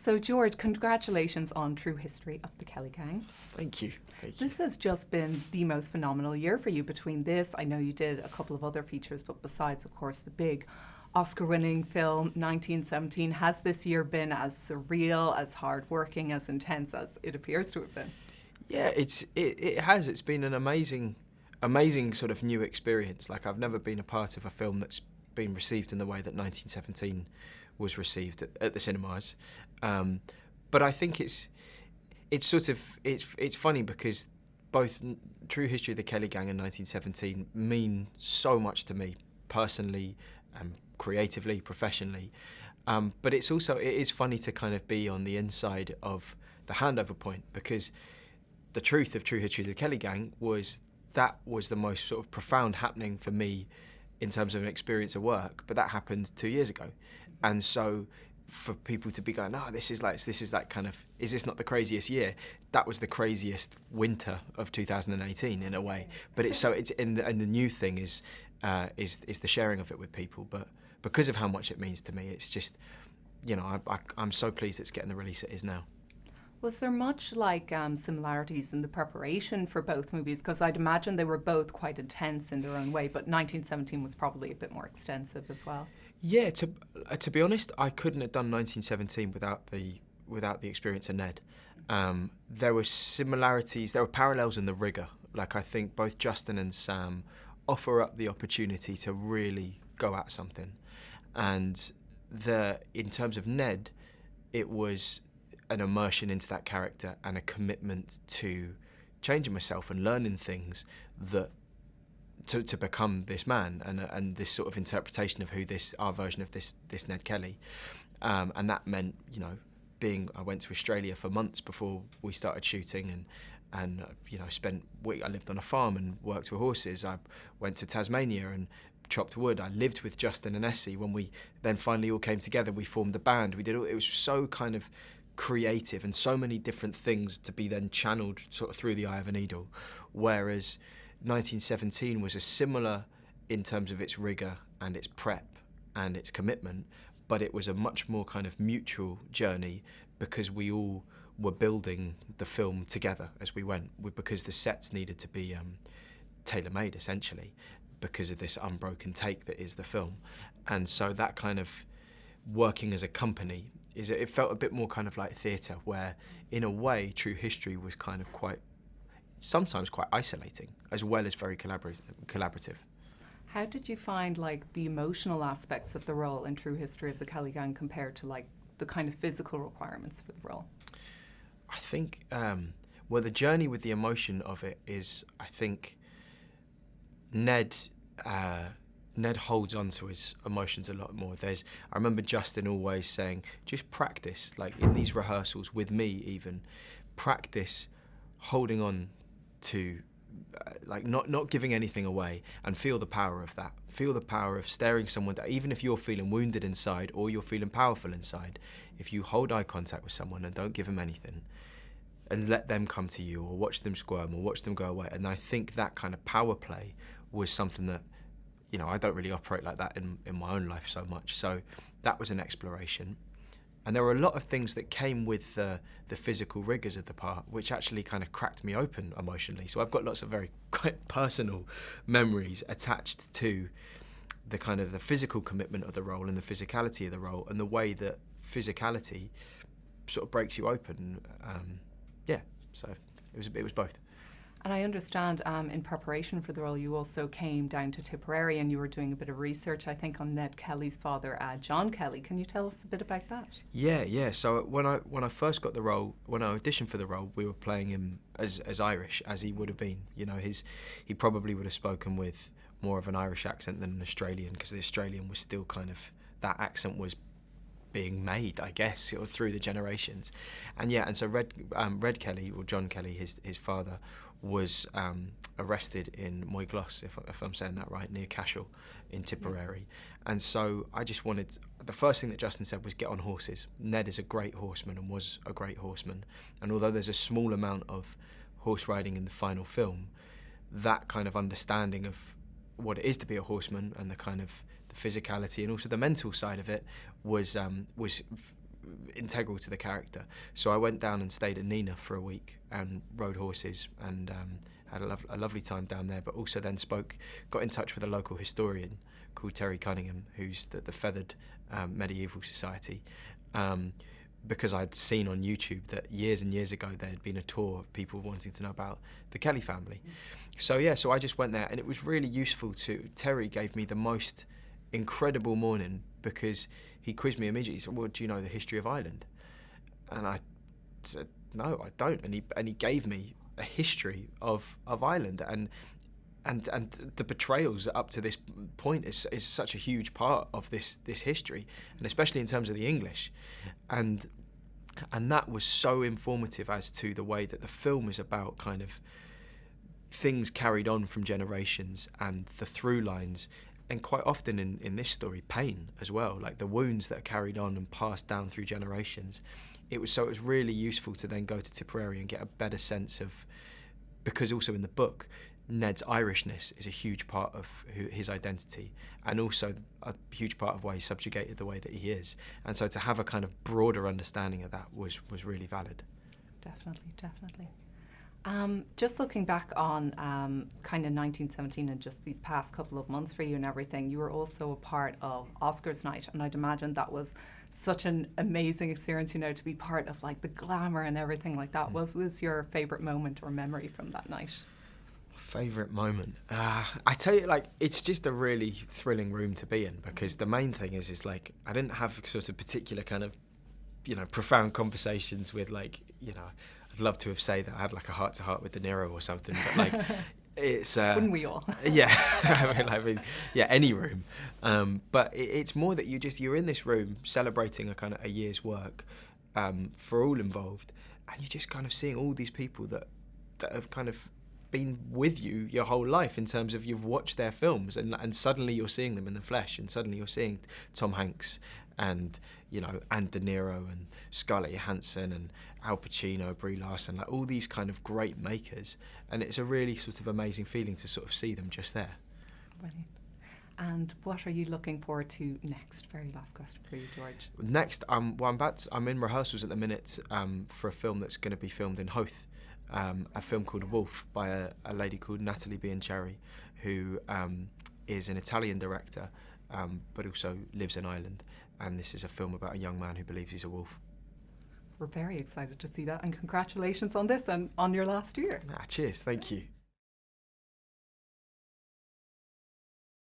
So, George, congratulations on True History of the Kelly Gang. Thank you. This has just been the most phenomenal year for you. Between this, I know you did a couple of other features, but besides, of course, the big Oscar-winning film 1917, has this year been as surreal, as hard-working, as intense as it appears to have been? Yeah, it has. It's been an amazing sort of new experience. Like, I've never been a part of a film that's been received in the way that 1917 was received at the cinemas. But I think it's funny because both True History of the Kelly Gang and 1917 mean so much to me personally, creatively, professionally. But it is funny to kind of be on the inside of the handover point, because the truth of True History of the Kelly Gang was that was the most sort of profound happening for me in terms of an experience of work. But that happened 2 years ago, and so for people to be going, this is like kind of, is this not the craziest year? That was the craziest winter of 2018 in a way. But it's and the new thing is the sharing of it with people. But because of how much it means to me, it's just, I'm so pleased it's getting the release it is now. Was there much similarities in the preparation for both movies? Because I'd imagine they were both quite intense in their own way, but 1917 was probably a bit more extensive as well. Yeah, to be honest, I couldn't have done 1917 without the experience of Ned. There were similarities, there were parallels in the rigour. Like, I think both Justin and Sam offer up the opportunity to really go at something. And in terms of Ned, it was an immersion into that character and a commitment to changing myself and learning things that to become this man and this sort of interpretation of who our version of this Ned Kelly, and that meant I went to Australia for months before we started shooting, and I lived on a farm and worked with horses. I went to Tasmania and chopped wood. I lived with Justin and Essie. When we then finally all came together, we formed a band. It was so kind of creative and so many different things to be then channeled sort of through the eye of a needle, whereas 1917 was a similar in terms of its rigour and its prep and its commitment, but it was a much more kind of mutual journey because we all were building the film together as we went, because the sets needed to be tailor-made essentially because of this unbroken take that is the film. And so that kind of working as a company, it felt a bit more kind of like theatre, where in a way True History was kind of sometimes quite isolating as well as very collaborative. How did you find the emotional aspects of the role in True History of the Kelly Gang compared to the kind of physical requirements for the role? I think the journey with the emotion of it is, I think Ned holds on to his emotions a lot more. I remember Justin always saying, just practice, in these rehearsals with me even, practice holding on to, not giving anything away, and feel the power of that. Feel the power of staring someone down, even if you're feeling wounded inside or you're feeling powerful inside. If you hold eye contact with someone and don't give them anything, and let them come to you, or watch them squirm, or watch them go away. And I think that kind of power play was something that, I don't really operate like that in my own life so much. So that was an exploration. And there were a lot of things that came with the physical rigours of the part, which actually kind of cracked me open emotionally. So I've got lots of very quite personal memories attached to the kind of the physical commitment of the role and the physicality of the role, and the way that physicality sort of breaks you open. So it was both. And I understand in preparation for the role, you also came down to Tipperary and you were doing a bit of research, I think, on Ned Kelly's father, John Kelly. Can you tell us a bit about that? Yeah. So when I first got the role, when I auditioned for the role, we were playing him as Irish as he would have been. He probably would have spoken with more of an Irish accent than an Australian, because the Australian was still kind of, that accent was being made, I guess, through the generations. And so Red Kelly, or John Kelly, his father, was arrested in Moygloss, if I'm saying that right, near Cashel in Tipperary. And so I just wanted, the first thing that Justin said was get on horses. Ned is a great horseman and was a great horseman. And although there's a small amount of horse riding in the final film, that kind of understanding of what it is to be a horseman and the kind of the physicality and also the mental side of it was integral to the character. So I went down and stayed at Nina for a week and rode horses and had a lovely time down there, but also then got in touch with a local historian called Terry Cunningham, who's the Feathered Medieval Society, because I'd seen on YouTube that years and years ago there had been a tour of people wanting to know about the Kelly family. So I just went there, and it was really useful Terry gave me the most incredible morning, because he quizzed me immediately. He said, well, do you know the history of Ireland? And I said, no, I don't. And he gave me a history of Ireland, and the betrayals up to this point is such a huge part of this history, and especially in terms of the English. And that was so informative as to the way that the film is about kind of things carried on from generations and the through lines, and quite often in this story, pain as well, like the wounds that are carried on and passed down through generations. It was really useful to then go to Tipperary and get a better sense of, because also in the book, Ned's Irishness is a huge part of his identity, and also a huge part of why he's subjugated the way that he is. And so to have a kind of broader understanding of that was really valid. Definitely. Just looking back on kind of 1917 and just these past couple of months for you and everything, you were also a part of Oscars night, and I'd imagine that was such an amazing experience, to be part of like the glamour and everything like that. What was your favourite moment or memory from that night? Favourite moment? I tell you, like, it's just a really thrilling room to be in, because the main thing is like, I didn't have sort of particular kind of, profound conversations with, like, I'd love to have said that I had like a heart-to-heart with De Niro or something, but like, it's... Wouldn't we all? Yeah, I mean, any room. But it's more that you're in this room celebrating a year's work for all involved, and you're just kind of seeing all these people that have kind of been with you your whole life, in terms of you've watched their films, and suddenly you're seeing them in the flesh, and suddenly you're seeing Tom Hanks and and De Niro and Scarlett Johansson and Al Pacino, Brie Larson, like all these kind of great makers, and it's a really sort of amazing feeling to sort of see them just there. Brilliant. And what are you looking forward to next? Very last question for you, George. Next, I'm in rehearsals at the minute for a film that's going to be filmed in Howth. A film called Wolf by a lady called Natalie Biancheri, who is an Italian director, but also lives in Ireland. And this is a film about a young man who believes he's a wolf. We're very excited to see that, and congratulations on this and on your last year. Cheers, thank you.